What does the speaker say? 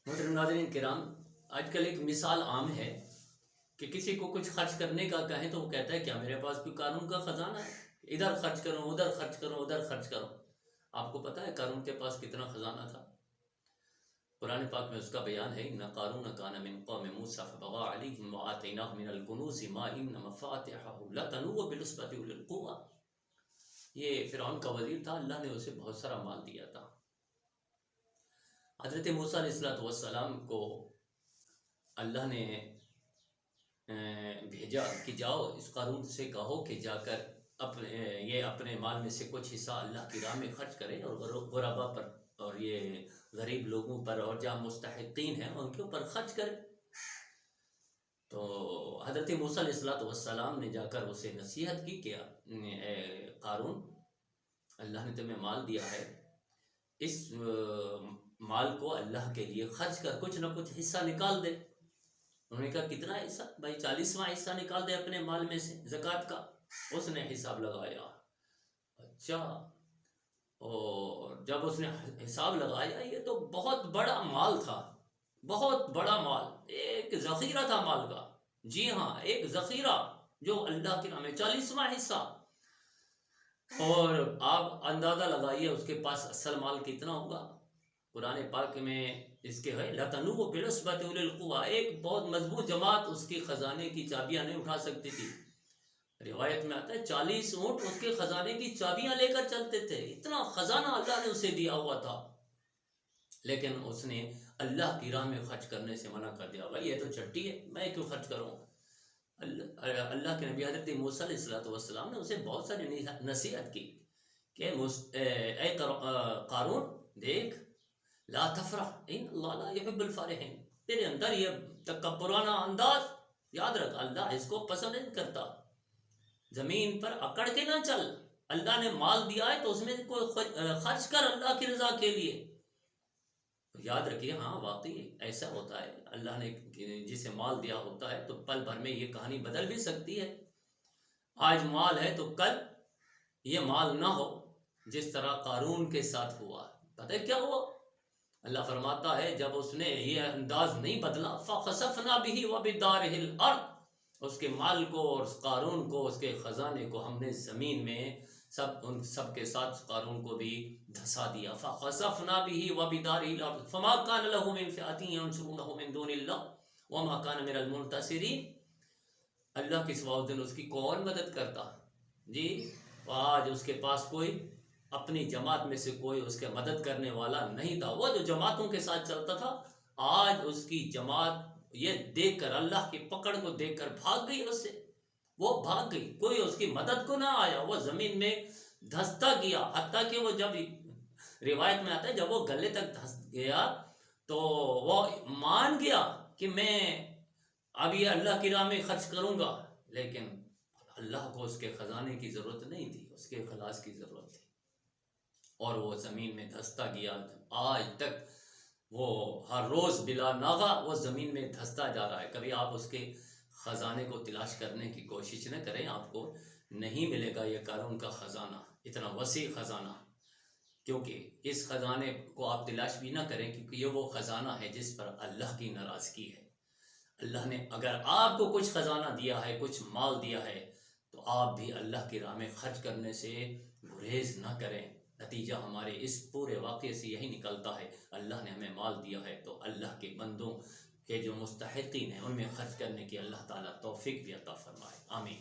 محترم ناظرین کرام، آج کل ایک مثال عام ہے کہ کسی کو کچھ خرچ کرنے کا کہیں تو وہ کہتا ہے کیا میرے پاس کوئی قارون کا خزانہ ہے، ادھر خرچ کرو ادھر خرچ کرو ادھر خرچ کرو۔ آپ کو پتا ہے قارون کے پاس کتنا خزانہ تھا؟ قرآن پاک میں اس کا بیان ہے، ان قارون کان من قوم موسیٰ فبغى علیہم وآتیناہ من الکنوز ما ان مفاتحہ لتنوء بالعصبۃ اولي القوہ۔ یہ فرعون کا وزیر تھا، اللہ نے اسے بہت سارا مال دیا تھا۔ حضرت موسیٰ علیہ السلام کو اللہ نے بھیجا کہ جاؤ اس قارون سے کہو کہ جا کر اپنے مال میں سے کچھ حصہ اللہ کی راہ میں خرچ کرے اور غربا پر اور یہ غریب لوگوں پر اور جہاں مستحقین ہیں ان کے اوپر خرچ کرے۔ تو حضرت موسیٰ علیہ السلام نے جا کر اسے نصیحت کی کہ اے قارون، اللہ نے تمہیں مال دیا ہے، اس مال کو اللہ کے لیے خرچ کر، کچھ نہ کچھ حصہ نکال دے۔ انہوں نے کہا کتنا حصہ؟ بھائی 40واں حصہ نکال دے اپنے مال میں سے زکوٰۃ کا۔ اس نے حساب لگایا، اچھا، اور جب اس نے حساب لگایا یہ تو بہت بڑا مال تھا، بہت بڑا مال، ایک ذخیرہ تھا مال کا۔ جی ہاں، ایک ذخیرہ جو اللہ کے نام ہے، 40واں حصہ۔ اور آپ اندازہ لگائیے اس کے پاس اصل مال کتنا ہوگا۔ قرآن پاک میں اس کے ہے لَتَنُوء بِالْعُصْبَةِ أُولِي الْقُوَّةِ، ایک بہت مضبوط جماعت اس کی خزانے کی چابیاں نہیں اٹھا سکتی تھی۔ روایت میں آتا ہے 40 اونٹ اس کے خزانے کی چابیاں لے کر چلتے تھے، اتنا خزانہ اللہ نے اسے دیا ہوا تھا، لیکن اس نے اللہ کی راہ میں خرچ کرنے سے منع کر دیا۔ بھائی یہ تو چٹی ہے، میں کیوں خرچ کروں؟ اللہ کے نبی حضرت موسیٰ علیہ السلام نے اسے بہت ساری نصیحت کی کہ اے قارون دیکھ، لا تفرح ان اللہ لا يحب الفارحین، تیرے اندر یہ تکبرانہ انداز یاد رکھ، اللہ اس کو پسند نہیں کرتا۔ زمین پر اکڑ کے نہ چل، اللہ نے مال دیا ہے تو اس میں کوئی خرچ کر اللہ کی رضا کے لیے۔ یاد رکھیے، ہاں واقعی ایسا ہوتا ہے، اللہ نے جسے مال دیا ہوتا ہے تو پل بھر میں یہ کہانی بدل بھی سکتی ہے۔ آج مال ہے تو کل یہ مال نہ ہو، جس طرح قارون کے ساتھ ہوا۔ پتہ ہے کیا ہوا؟ اللہ فرماتا ہے جب اس نے یہ انداز نہیں بدلا، فَخَسَفْنَا بِهِ وَبِدَارِهِ الْأَرْضِ، اس کے مال کو اور اس قارون کو، اس کے خزانے کو ہم نے زمین میں ان سب کے ساتھ قارون کو بھی دھسا دیا۔ فَخَسَفْنَا بِهِ وَبِدَارِهِ الْأَرْضِ فَمَا كَانَ لَهُ مِنْ فِئَةٍ يَنْصُرُونَهُ مِنْ دُونِ اللَّهِ وَمَا كَانَ مِنَ الْمُنْتَصِرِينَ۔ اللہ کے سوا اس دن اس کی کون مدد کرتا؟ جی، آج اس کے پاس کوئی اپنی جماعت میں سے کوئی اس کے مدد کرنے والا نہیں تھا۔ وہ جو جماعتوں کے ساتھ چلتا تھا، آج اس کی جماعت یہ دیکھ کر، اللہ کی پکڑ کو دیکھ کر بھاگ گئی، اس سے وہ بھاگ گئی، کوئی اس کی مدد کو نہ آیا، وہ زمین میں دھستا گیا۔ حتیٰ کہ وہ جب روایت میں آتا ہے جب وہ گلے تک دھس گیا تو وہ مان گیا کہ میں اب یہ اللہ کی راہ میں خرچ کروں گا، لیکن اللہ کو اس کے خزانے کی ضرورت نہیں تھی، اس کے خلاص کی ضرورت تھی، اور وہ زمین میں دھستا گیا۔ آج تک وہ ہر روز بلا ناغہ وہ زمین میں دھستا جا رہا ہے۔ کبھی آپ اس کے خزانے کو تلاش کرنے کی کوشش نہ کریں، آپ کو نہیں ملے گا یہ قارون کا خزانہ، اتنا وسیع خزانہ، کیونکہ اس خزانے کو آپ تلاش بھی نہ کریں، کیونکہ یہ وہ خزانہ ہے جس پر اللہ کی ناراضگی ہے۔ اللہ نے اگر آپ کو کچھ خزانہ دیا ہے، کچھ مال دیا ہے، تو آپ بھی اللہ کی راہ میں خرچ کرنے سے گریز نہ کریں۔ نتیجہ ہمارے اس پورے واقعے سے یہی نکلتا ہے، اللہ نے ہمیں مال دیا ہے تو اللہ کے بندوں کے جو مستحقین ہیں ان میں خرچ کرنے کی اللہ تعالیٰ توفیق بھی عطا فرمائے، آمین۔